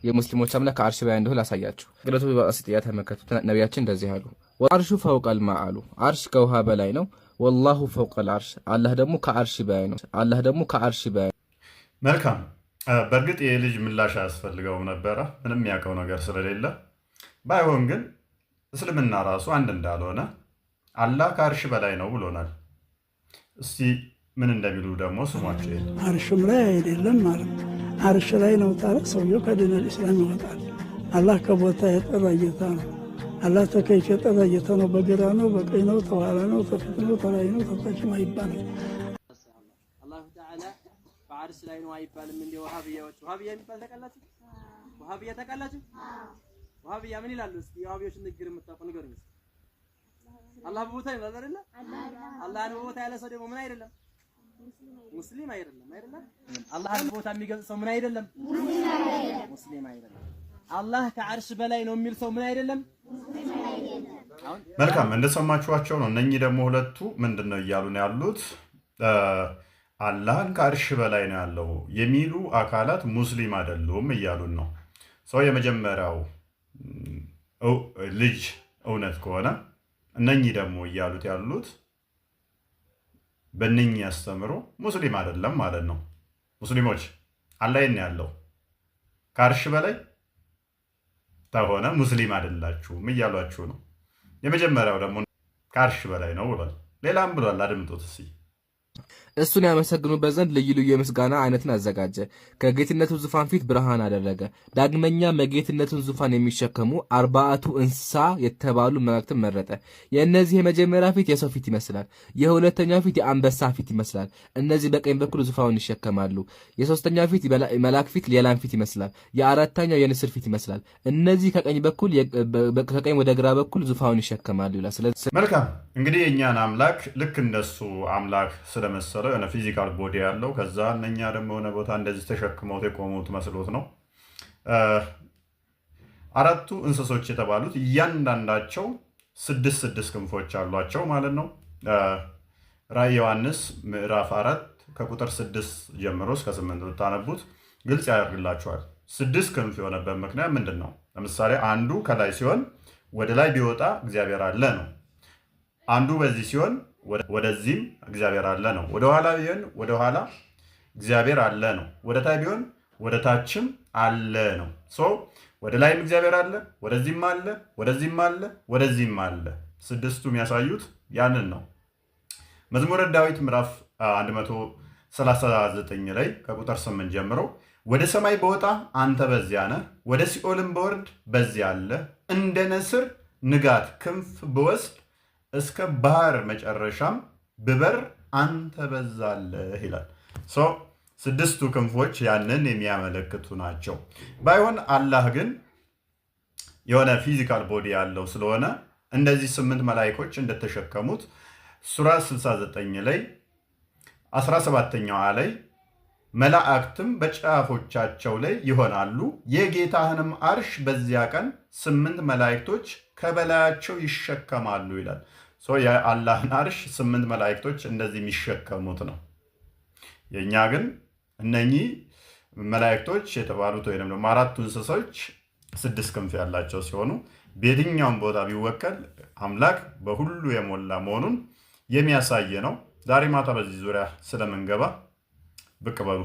የሙስሊሞች አምላክ ከአርሽ በላይ እንደሆነ ላሳያችሁ። ግለቱ በአስጥያ ተመከቱት። ነቢያችን እንደዚህ አሉ፣ ወአርሹ ፈውቀል ማ አሉ። አርሽ ከውሃ በላይ ነው። ወላሁ ፈውቀል አርሽ፣ አላህ ደግሞ ከአርሽ በላይ ነው። አላህ ደግሞ ከአርሽ በላይ። መልካም። በእርግጥ ይህ ልጅ ምላሽ አያስፈልገውም ነበረ፣ ምንም ያውቀው ነገር ስለሌለ። ባይሆን ግን እስልምና ራሱ አንድ እንዳልሆነ አላህ ከአርሽ በላይ ነው ብሎናል። እስቲ ምን እንደሚሉ ደግሞ ስሟቸው። አርሽም ላይ አይደለም ማለት አርሽ ላይ ነው ታረ ሰውየው ከዲነል ኢስላም ይወጣል። አላህ ከቦታ የጠራ ጌታ ነው። አላህ ተከይፍ የጠራ ጌታ ነው። በግራ ነው፣ በቀኝ ነው፣ ተኋላ ነው፣ ተፊት ነው፣ ተላይ ነው፣ ተታችም አይባልም። አላህ ተዓላ በአርሽ ላይ ነው አይባልም። እንደ ወሃቢያዎች ወሃቢያ የሚባል ተቀላችሁ? ወሃቢያ ተቀላችሁ? ወሃቢያ ምን ይላሉ? እስኪ የወሃቢያዎችን ንግግር የምታውቁ ንገሩኝ። አላህ በቦታ ይላል አይደለ? አላህ በቦታ ያለ ሰው ደግሞ ምን አይደለም? ሙስሊም አይደለም። አላህ በቦታ የሚገልጽ ሰው ምን አይደለም? ሙስሊም አይደለም። አላህ ከአርሽ በላይ ነው የሚል ሰው ምን አይደለም? መልካም እንደሰማችኋቸው ነው። እነኚህ ደግሞ ሁለቱ ምንድነው እያሉ ነው ያሉት? አላህን ከአርሽ በላይ ነው ያለው የሚሉ አካላት ሙስሊም አይደሉም እያሉን ነው። ሰው የመጀመሪያው ልጅ እውነት ከሆነ እነኚህ ደግሞ እያሉት ያሉት በእነኚህ ያስተምሩ ሙስሊም አይደለም ማለት ነው። ሙስሊሞች አላህ ያለው ከአርሽ በላይ ተሆነ ሙስሊም አይደላችሁም እያሏችሁ ነው። የመጀመሪያው ደግሞ ከአርሽ በላይ ነው ብሏል። ሌላም ብሏል። አድምጡት እስኪ። እሱን ያመሰግኑበት ዘንድ ልዩ ልዩ የምስጋና አይነትን አዘጋጀ። ከጌትነቱ ዙፋን ፊት ብርሃን አደረገ። ዳግመኛም የጌትነቱን ዙፋን የሚሸከሙ አርባዕቱ እንስሳ የተባሉ መላእክትን መረጠ። የእነዚህ የመጀመሪያ ፊት የሰው ፊት ይመስላል። የሁለተኛው ፊት የአንበሳ ፊት ይመስላል። እነዚህ በቀኝ በኩል ዙፋኑን ይሸከማሉ። የሶስተኛው ፊት መልአክ ፊት የላም ፊት ይመስላል። የአራተኛው የንስር ፊት ይመስላል። እነዚህ ከቀኝ ወደ ግራ በኩል ዙፋኑን ይሸከማሉ ይላል። ስለዚህ መልካም እንግዲህ የእኛን አምላክ ልክ እንደሱ አምላክ ስለመሰለው የሆነ ፊዚካል ቦዲ ያለው ከዛ እነኛ ደግሞ የሆነ ቦታ እንደዚህ ተሸክመውት የቆሙት መስሎት ነው። አራቱ እንስሶች የተባሉት እያንዳንዳቸው 6 ክንፎች አሏቸው ማለት ነው። ራዕየ ዮሐንስ ምዕራፍ 4 ከቁጥር 6 ጀምሮ እስከ 8 ብታነቡት ግልጽ ያደርግላቸዋል። 6 ክንፍ የሆነበት ምክንያት ምንድን ነው? ለምሳሌ አንዱ ከላይ ሲሆን ወደ ላይ ቢወጣ እግዚአብሔር አለ ነው። አንዱ በዚህ ሲሆን ወደዚህም እግዚአብሔር አለ ነው። ወደ ኋላ ቢሆን ወደ ኋላ እግዚአብሔር አለ ነው። ወደ ታይ ቢሆን ወደ ታችም አለ ነው። ወደ ላይም እግዚአብሔር አለ፣ ወደዚህም አለ፣ ወደዚህም አለ፣ ወደዚህም አለ። 6ቱ የሚያሳዩት ያንን ነው። መዝሙረ ዳዊት ምዕራፍ 139 ላይ ከቁጥር 8 ጀምሮ ወደ ሰማይ በወጣ አንተ በዚያ ነህ፣ ወደ ሲኦልም በወርድ በዚያ አለ፣ እንደ ንስር ንጋት ክንፍ ብወስድ እስከ ባህር መጨረሻም ብበር አንተ በዛለህ ይላል። 6ቱ ክንፎች ያንን የሚያመለክቱ ናቸው። ባይሆን አላህ ግን የሆነ ፊዚካል ቦዲ ያለው ስለሆነ እንደዚህ 8 መላእክቶች እንደተሸከሙት ሱራ 69 ላይ 17ኛዋ ላይ መላእክትም በጫፎቻቸው ላይ ይሆናሉ፣ የጌታህንም አርሽ በዚያ ቀን 8 መላእክቶች ከበላያቸው ይሸከማሉ ይላል። የአላህን አርሽ 8 መላእክቶች እንደዚህ የሚሸከሙት ነው። የእኛ ግን እነኚህ መላእክቶች የተባሉት ወይም ደግሞ አራቱ እንስሶች 6 ክንፍ ያላቸው ሲሆኑ በየትኛውም ቦታ ቢወከል አምላክ በሁሉ የሞላ መሆኑን የሚያሳይ ነው። ዛሬ ማታ በዚህ ዙሪያ ስለምንገባ ብቅ በሉ።